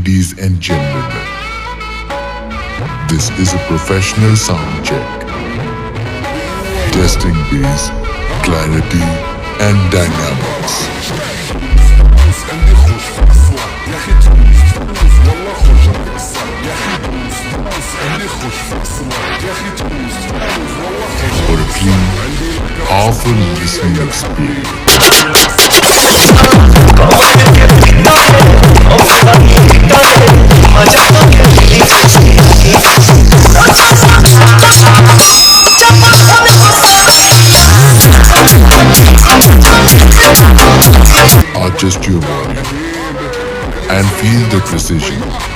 Ladies and gentlemen, this is a professional sound check. Testing bass, clarity and dynamics. For a clean, powerful listening experience. Adjust your volume and feel the precision.